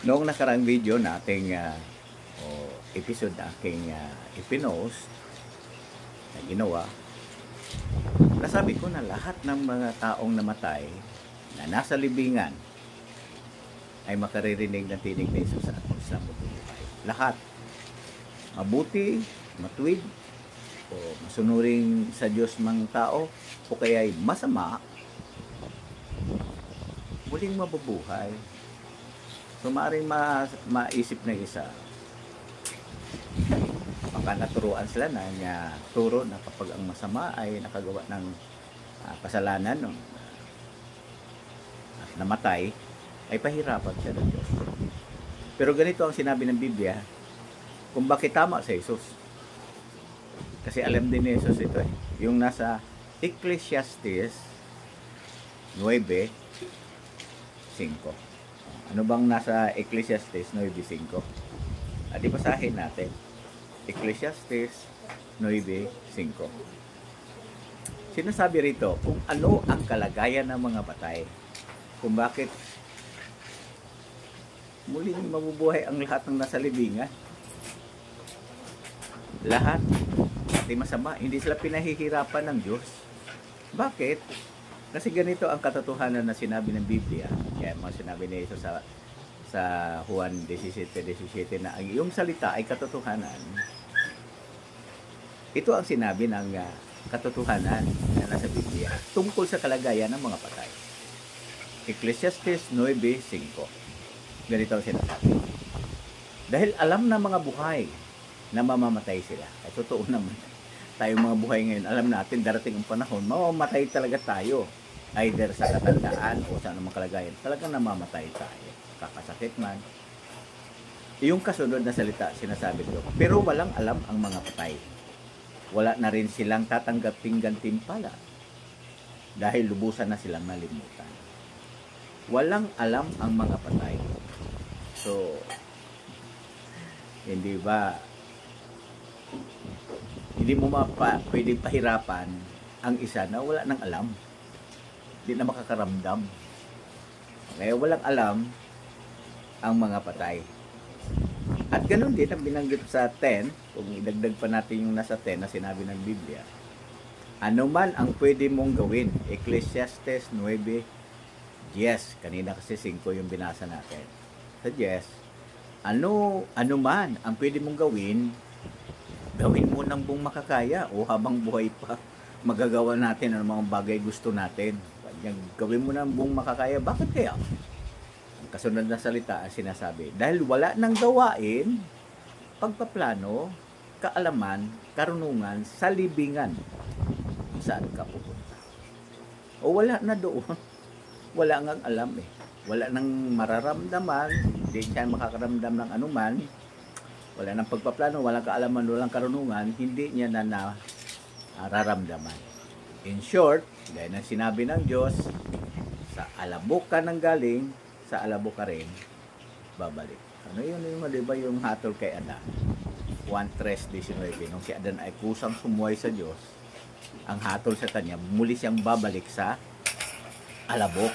Noong nakaraang video nating o episode na aking ipinost na ginawa, nasabi ko na lahat ng mga taong namatay na nasa libingan ay makaririnig ng tinig ni Jesus at sa mabubuhay. Lahat. Mabuti, matuwid, o masunuring sa Diyos mang tao, o kaya'y masama, muling mabubuhay. So, maaaring maisip na isa, baka naturuan sila na turo na kapag ang masama ay nakagawa ng kasalanan at namatay, ay pahirapan siya ng Diyos. Pero ganito ang sinabi ng Biblia kung bakit tama sa Jesus. Kasi alam din ni Jesus ito yung nasa Ecclesiastes 9:5. Ano bang nasa Ecclesiastes 9:5? Di basahin natin. Ecclesiastes 9:5. Sinasabi rito kung ano ang kalagayan ng mga patay. Kung bakit muling mabubuhay ang lahat ng nasa libingan. Lahat. Pati masama. Hindi sila pinahihirapan ng Diyos. Bakit? Kasi ganito ang katotohanan na sinabi ng Biblia. Kaya mga sinabi ni Jesus sa Juan 17:17 na ang iyong salita ay katotohanan. Ito ang sinabi ng katotohanan na nasa Biblia tungkol sa kalagayan ng mga patay. Ecclesiastes 9:5. Ganito ang sinasabi. Dahil alam na mga buhay na mamamatay sila. Ay totoo naman. Tayong mga buhay ngayon, alam natin darating ang panahon, mamamatay talaga tayo. Either sa katandaan o sa anumang kalagayan. Talagang namamatay tayo. Kakasakit man. Yung kasunod na salita, sinasabi ko. Pero walang alam ang mga patay. Wala na rin silang tatanggaping gantimpala. Dahil lubusan na silang nalimutan. Walang alam ang mga patay. So, hindi ba, hindi mo pwedeng pahirapan ang isa na wala nang alam. Hindi na makakaramdam. Kaya walang alam ang mga patay. At ganun din ang binanggit sa 10, kung idagdag pa natin yung nasa 10 na sinabi ng Biblia. Ano man ang pwede mong gawin, Ecclesiastes 9, yes, kanina kasi 5 yung binasa natin. Sa yes, ano man ang pwede mong gawin mo ng buong makakaya o habang buhay pa magagawa natin ang mga bagay gusto natin. Gawin mo ng buong makakaya. Bakit kaya? Ang kasunod na salita ang sinasabi, dahil wala nang gawain, pagpaplano, kaalaman, karunungan sa libingan kung saan ka pupunta. O wala na doon. Wala ngang alam Wala nang mararamdaman, hindi siya makakaramdam ng anuman. Wala nang pagpaplano, walang kaalaman, walang karunungan, hindi niya na nararamdaman. In short, gaya ng sinabi ng Diyos, sa alabok ka nang galing, sa alabok ka rin babalik. Ano yun, diba yung hatol kay Adan? 1:19, nung si Adan ay kusang sumuway sa Diyos, ang hatol sa kanya, muli siyang babalik sa alabok.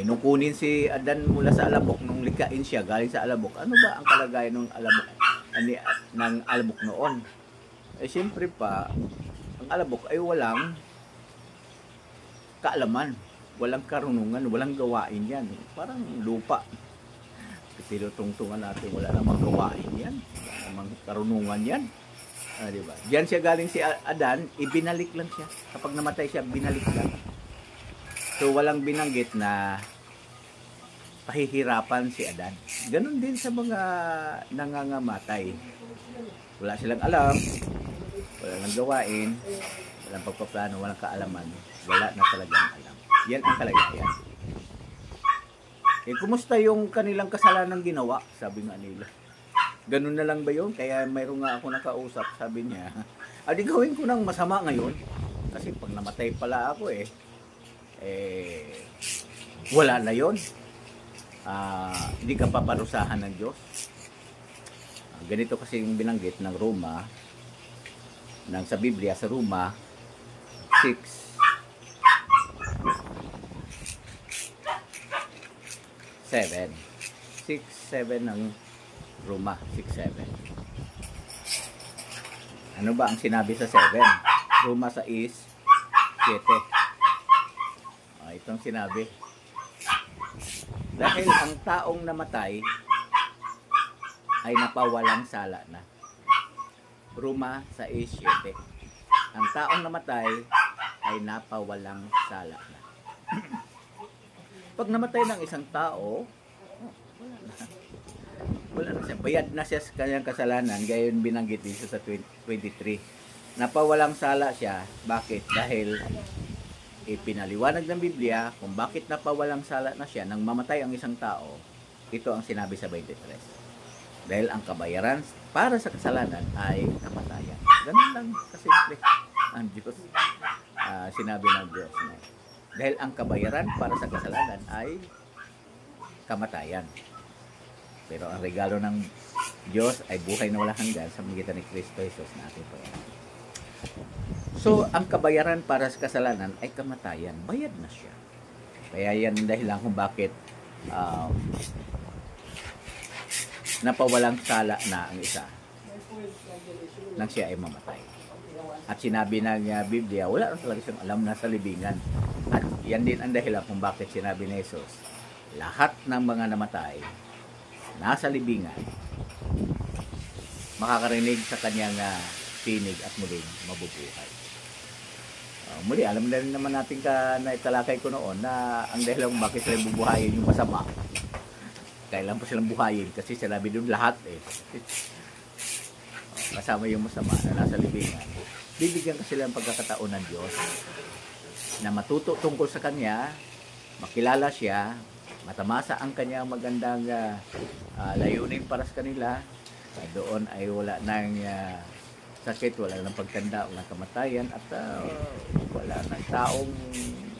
Nung kunin si Adan mula sa alabok, nung likain siya galing sa alabok, ano ba ang kalagayan ng alabok noon? Siyempre pa, ang alabok ay walang kaalaman, walang karunungan, walang gawain yan. Parang lupa. Tinutungtungan natin, wala namang gawain yan, wala namang karunungan yan. Diba? Diyan siya galing si Adan, ibinalik lang siya. Kapag namatay siya, binalik lang. So, walang binanggit na pahihirapan si Adan. Ganon din sa mga nangangamatay. Wala silang alam, wala nang gawain, walang pagpaplano, walang kaalaman, wala na talagang alam. Yan ang kalagayan. Kumusta yung kanilang kasalanan ginawa? Sabi nga nila. Ganun na lang ba yun? Kaya mayroon nga ako nakausap, sabi niya, di gawin ko ng masama ngayon. Kasi pag namatay pala ako wala na yun. Hindi ka paparusahan ng Diyos. Ganito kasi yung binanggit ng Roma, sa Biblia, sa Roma 6:7. 6-7 ng Roma, 6-7. Ano ba ang sinabi sa 7? Roma sa is 7. Itong sinabi. Dahil ang taong namatay ay napawalang sala na. Roma sa is 7. Ang taong namatay ay napawalang sala na. Pag namatay ng isang tao, wala na siya. Bayad na siya sa kanyang kasalanan. Gayon binanggit dito sa 23. Napawalang sala siya. Bakit? Dahil ipinaliwanag ng Biblia kung bakit napawalang sala na siya nang mamatay ang isang tao. Ito ang sinabi sa 23. Dahil ang kabayaran para sa kasalanan ay kamatayan. Ganun lang kasimple ang Diyos. Sinabi ng Diyos. No? Dahil ang kabayaran para sa kasalanan ay kamatayan. Pero ang regalo ng Diyos ay buhay na walang hanggan sa magitan ni Kristo Jesus na ating Panginoon. So, ang kabayaran para sa kasalanan ay kamatayan. Bayad na siya. Kaya yan dahil lang kung bakit napawalang sala na ang isa nang siya ay mamatay. At sinabi ng Biblia, wala na talaga siyang alam na sa libingan. At yan din ang dahilan kung bakit sinabi ni Jesus, lahat ng mga namatay nasa libingan makakarinig sa kanyang tinig at muling mabubuhay. Muli, alam na rin naman natin na italakay ko noon na ang dahilan kung bakit sila bubuhayin yung masama. Kailan po silang buhayin kasi sinabi doon lahat kasama yung masama na nasa libingan. Bibigyan kasi sila ng pagkakataon ng Diyos na matuto tungkol sa Kanya, makilala siya, matamasa ang kanyang magandang layunin para sa kanila. Doon ay wala nang sakit, wala nang pagtanda, wala nang kamatayan, at wala nang taong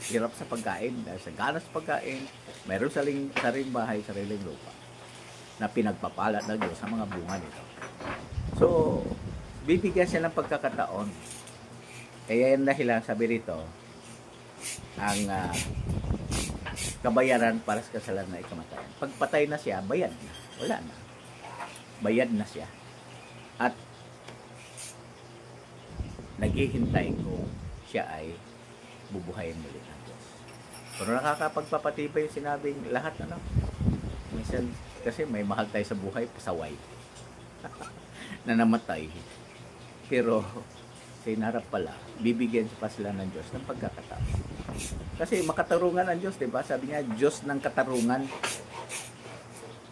hirap sa pagkain. Dahil sa ganas pagkain, mayroon sariling bahay, sariling lupa na pinagpapala ng Diyos sa mga bunga nito. So, bibigyan siya ng pagkakataon. Kaya yan dahil sabi rito, ang kabayaran para sa kasalanan ay kamatayan. Pagpatay na siya, bayad na. Wala na. Bayad na siya. At naghihintay kung siya ay bubuhayin muli ng Diyos. Pero nakakapagpapatibay yung sinabing lahat minsan kasi may mahal tayo sa buhay, pasaway. Na namatay. Pero sa inarap pala, bibigyan pa sila ng Diyos ng pagkakataon. Kasi makatarungan ang Diyos, diba? Sabi niya, Diyos ng katarungan.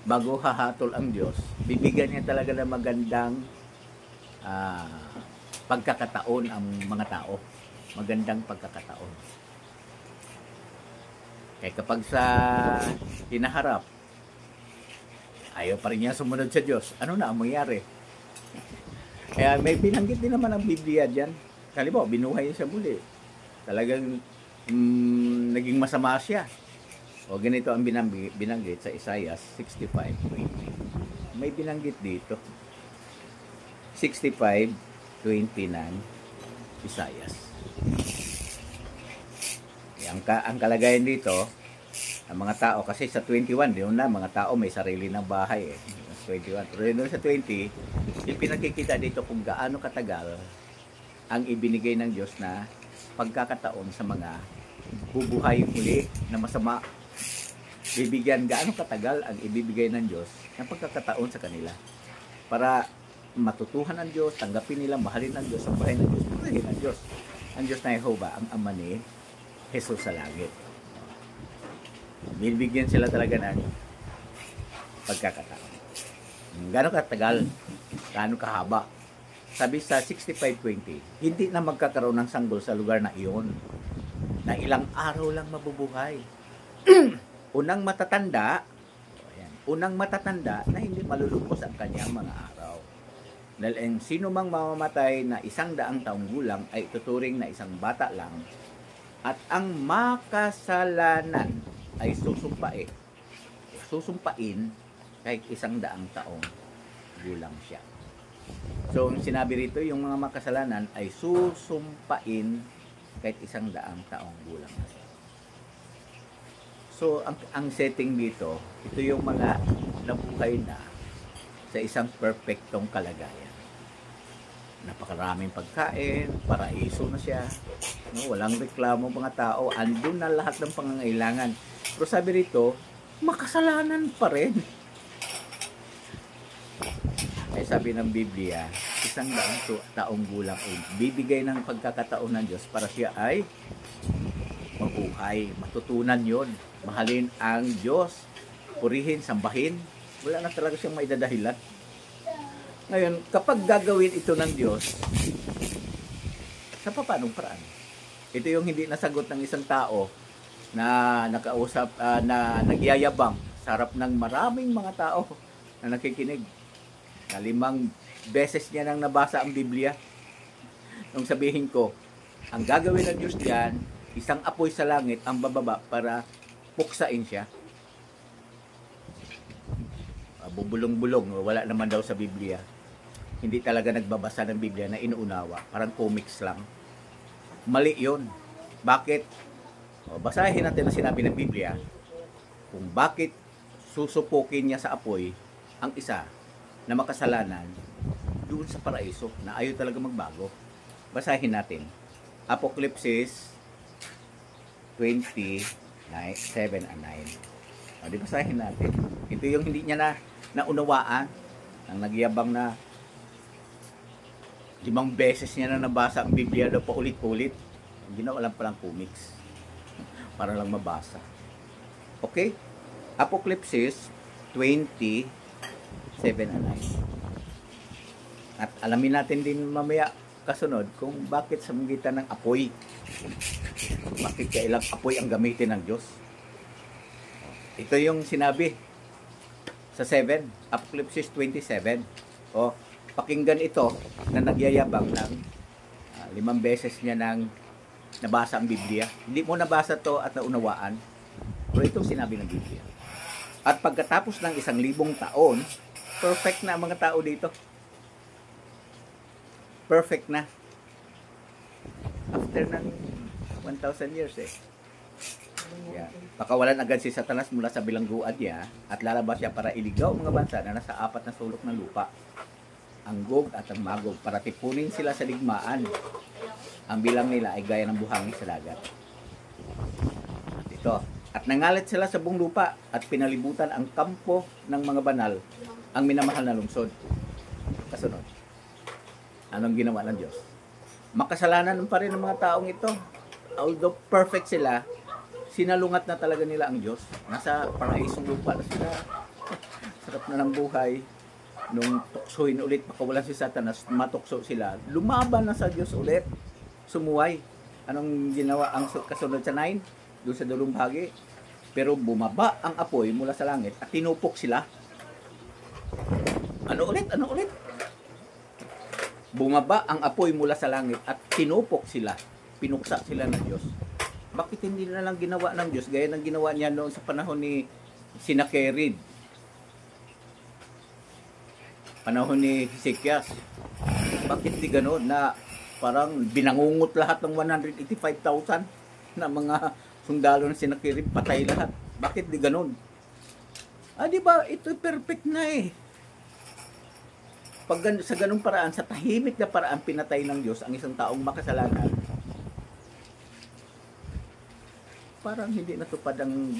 Bago hahatol ang Diyos, bibigyan niya talaga ng magandang pagkakataon ang mga tao. Magandang pagkakataon. Kaya kapag sa hinaharap, ayaw pa rin niya sumunod sa Diyos, ano na ang mangyari? Kaya may binanggit din naman ang Biblia dyan. Halimbawa, binuhay siya muli. Talagang naging masama siya. O ganito ang binanggit sa Isaiah 65:20. May binanggit dito. 65:20 ng Isaiah. Ang kalagayan dito, ang mga tao, kasi sa 21, doon na, mga tao may sarili ng bahay 21. Pero doon sa 20, ipinakikita dito kung gaano katagal ang ibinigay ng Diyos na pagkakataon sa mga bubuhay muli na masama. Bibigyan gaano katagal ang ibibigay ng Diyos ng pagkakataon sa kanila para matutuhan ng Diyos, tanggapin nila, mahalin ng Diyos, sambahin ng Diyos, purihin ng Diyos. Ang Diyos na Jehovah, ang ama ni Jesus sa langit. Bibigyan sila talaga ng pagkakataon. Gaano katagal, gaano kahaba. Sabi sa 65:20, hindi na magkakaroon ng sanggol sa lugar na iyon, na ilang araw lang mabubuhay. Unang matatanda na hindi malulubos ang kanyang mga araw. Dahil ang sino mang mamamatay na 100 taong gulang ay tuturing na isang bata lang, at ang makasalanan ay susumpain kahit 100 taong gulang siya. So, ang sinabi rito, yung mga makasalanan ay susumpain kahit 100 taong gulang siya. So, ang setting dito, ito yung mga nabuhay na sa isang perpektong kalagayan. Napakaraming pagkain, paraiso na siya. No, walang reklamo mga tao, andun na lahat ng pangangailangan. Pero sabi rito, makasalanan pa rin. Ay sabi ng Biblia, 100 taong gulang ay bibigay ng pagkakataon ng Diyos para siya ay mabuhay. Matutunan yon, mahalin ang Diyos, purihin, sambahin. Wala na talaga siyang maidadahilan. Ngayon, kapag gagawin ito ng Diyos, sa paanong paraan? Ito yung hindi nasagot ng isang tao na nakausap, na nagyayabang sa harap ng maraming mga tao na nakikinig. Na 5 beses niya nang nabasa ang Biblia. Nung sabihin ko, ang gagawin ng Diyos diyan, isang apoy sa langit ang bababa para puksain siya. Bubulong-bulong, wala naman daw sa Biblia. Hindi talaga nagbabasa ng Biblia na inuunawa. Parang comics lang. Mali yun. Bakit? Basahin natin ang sinabi ng Biblia kung bakit susupukin niya sa apoy ang isa na makasalanan doon sa paraiso na ayaw talaga magbago. Basahin natin. Apocalypse 20, 7 and 9. Di basahin natin. Ito yung hindi niya na naunawaan. Ang nagyabang na 5 beses niya na nabasa ang Biblia daw pa ulit-ulit. Hindi na alam palang comics. Para lang mabasa. Okay? Apocalypse 20, 7 and 9. At alamin natin din mamaya kasunod kung bakit sa magitan ng apoy. Bakit kailang apoy ang gamitin ng Diyos. Ito yung sinabi sa 7, Apocalypse 27. Pakinggan ito na nagyayabang ng 5 beses niya nang nabasa ang Biblia. Hindi mo nabasa to at naunawaan. Pero itong sinabi ng Biblia. At pagkatapos ng 1,000 taon, perfect na ang mga tao dito. Perfect na. After ng 1,000 years Yeah. Pakawalan agad si Satanas mula sa bilangguan niya at lalabas siya para iligaw ang mga bansa na nasa 4 na sulok ng lupa. Ang Gog at ang Magog para tipunin sila sa digmaan. Ang bilang nila ay gaya ng buhangin sa dagat. At ito. At nangalit sila sa buong lupa at pinalibutan ang kampo ng mga banal, ang minamahal na lungsod. Kasunod. Anong ginawa ng Diyos? Makasalanan pa rin ng mga taong ito. Although perfect sila, sinalungat na talaga nila ang Diyos. Nasa paraisong lupa na sila. Sarap na ng buhay. Nung tuksohin ulit, pakawalan si Satanas, matukso sila. Lumaban na sa Diyos ulit. Sumuway. Anong ginawa ang kasunod sa 9? Doon sa dulong bahagi. Pero bumaba ang apoy mula sa langit at tinupok sila. Ano ulit? Bumaba ang apoy mula sa langit at tinupok sila. Pinuksa sila ng Diyos. Bakit hindi na lang ginawa ng Diyos gaya ng ginawa niya noon sa panahon ni Sinakerib? Panahon ni Hezekias. Bakit di gano'n na parang binangungot lahat ng 185,000 na mga sundalo ng Sinakerib, patay lahat. Bakit di gano'n? Di ba? Ito perfect na Pag sa ganung paraan, sa tahimik na paraan, pinatay ng Diyos ang isang taong makasalanan. Parang hindi natupad ang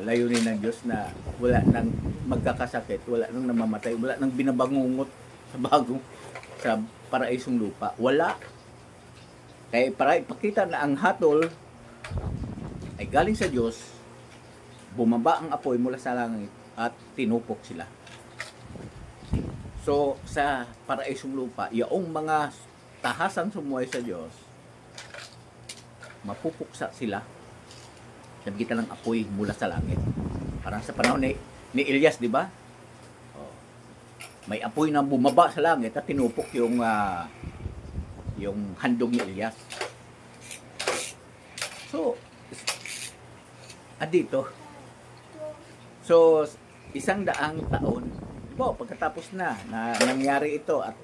layunin ng Diyos na wala nang magkakasakit, wala nang namamatay, wala nang binabangungot sa paraisong lupa. Wala. Kaya para ipakita na ang hatol ay galing sa Diyos, bumaba ang apoy mula sa langit at tinupok sila. So, sa paraisong lupa, yung mga tahasang sumuway sa Diyos, mapupuksa sila sa pagitan ng apoy mula sa langit. Parang sa panahon ni Elias, di ba? May apoy na bumaba sa langit at tinupok yung handog ni Elias. So, dito. So, 100 taon. Pagkatapos na nangyari ito at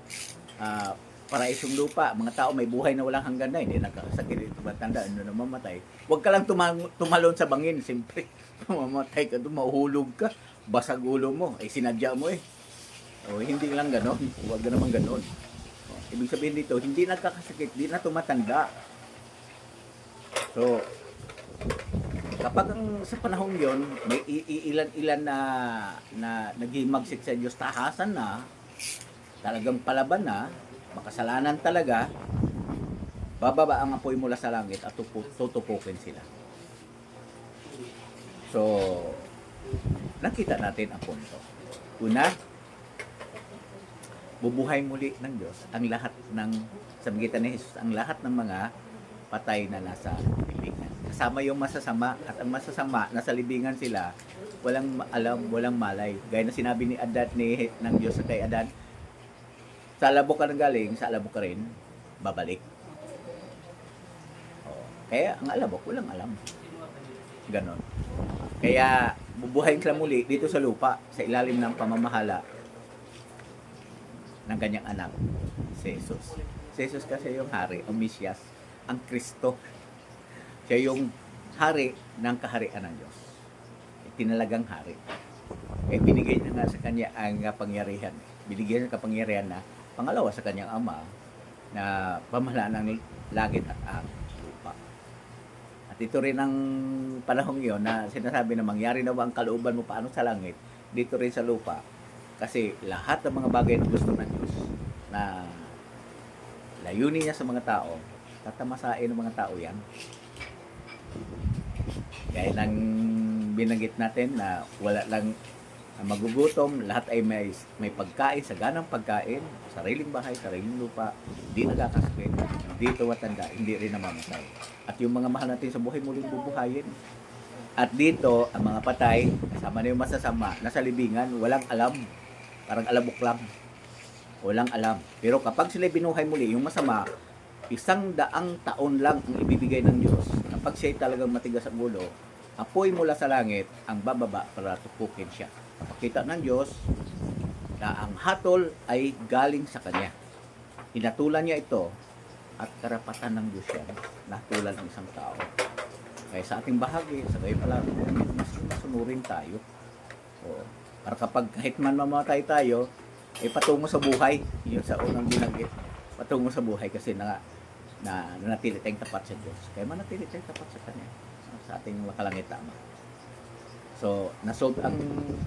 paraisong lupa, mga tao may buhay na walang hanggan na, hindi nakakasakit ito matanda, na mamatay. Huwag ka lang tumalon sa bangin, siyempre, mamatay ka doon, mahuhulog ka. basag ulo mo, ay sinadya mo eh. O, hindi lang ganon, huwag ka naman ganon. O, ibig sabihin dito, hindi nagkakasakit, hindi na tumatanda. So, kapag sa panahon yon may iilan-ilan na naghimagsik sa Diyos, tahasan na, talagang palaban na, makasalanan talaga, bababa ang apoy mula sa langit at tutupukin sila. So, nakita natin ang punto. Una, bubuhay muli ng Diyos ang lahat ng, sa magitan ni Jesus, ang lahat ng mga patay na nasa libingan. Kasama yung masasama, at ang masasama, nasa libingan sila, walang alam, walang malay. Gaya na sinabi ni Adan, ng Diyos sa kay Adan, sa alabok ka nang galing, sa alabok ka rin, babalik. Kaya ang alabok, walang alam. Ganon. Kaya bubuhayin sila muli dito sa lupa, sa ilalim ng pamamahala ng kanyang anak, si Jesus. Si Jesus kasi yung hari, ang Mesyas, ang Kristo. Siya yung hari ng kaharian ng Diyos. Tinalagang hari. Binigay na nga sa kanya ang kapangyarihan. Binigyan ng kapangyarihan na pangalawa sa kanyang ama na pamahalaan ng langit at ang lupa. At ito rin ang panahon yun na sinasabi na mangyari na ba ang kalooban mo paano sa langit, dito rin sa lupa. Kasi lahat ng mga bagay na gusto ng Diyos na layunin niya sa mga tao, tatamasain ng mga tao yan. Kaya nang binanggit natin na wala lang magugutom, lahat ay may pagkain, saganang pagkain, sariling bahay, sariling lupa, hindi nagkakasakit, hindi tumatanda, hindi rin namamatay. At yung mga mahal natin sa buhay muling bubuhayin. At dito, ang mga patay, kasama na yung masasama, nasa libingan, walang alam. Parang alabok lang. Walang alam. Pero kapag sila binuhay muli, yung masama, 100 taon lang ang ibibigay ng Diyos. Kapag siya talagang matigas ang ulo, apoy mula sa langit ang bababa para tupukin siya. Pakita ng Diyos na ang hatol ay galing sa Kanya. Hinatulan niya ito at karapatan ng Diyos yan, natulan ng isang tao. Kaya sa ating bahagi, sa gayon pala, mas masunurin tayo. O, para kapag kahit man mamatay tayo, ay patungo sa buhay. Yun sa unang binanggit. Patungo sa buhay kasi nanatili tayong tapat sa Diyos. Kaya manatili tayong tapat sa Kanya, sa ating makalangit Ama. So, nasolve ang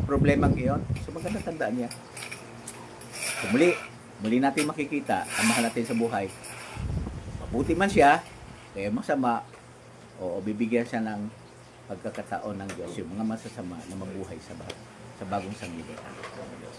problema ngayon. So, maganda tandaan niya. So, muli natin makikita ang mahal natin sa buhay. Mabuti man siya, kaya masama, o bibigyan siya ng pagkakataon ng Diyos, yung mga masasama na mabuhay sa bagong sanglibutan ng Diyos.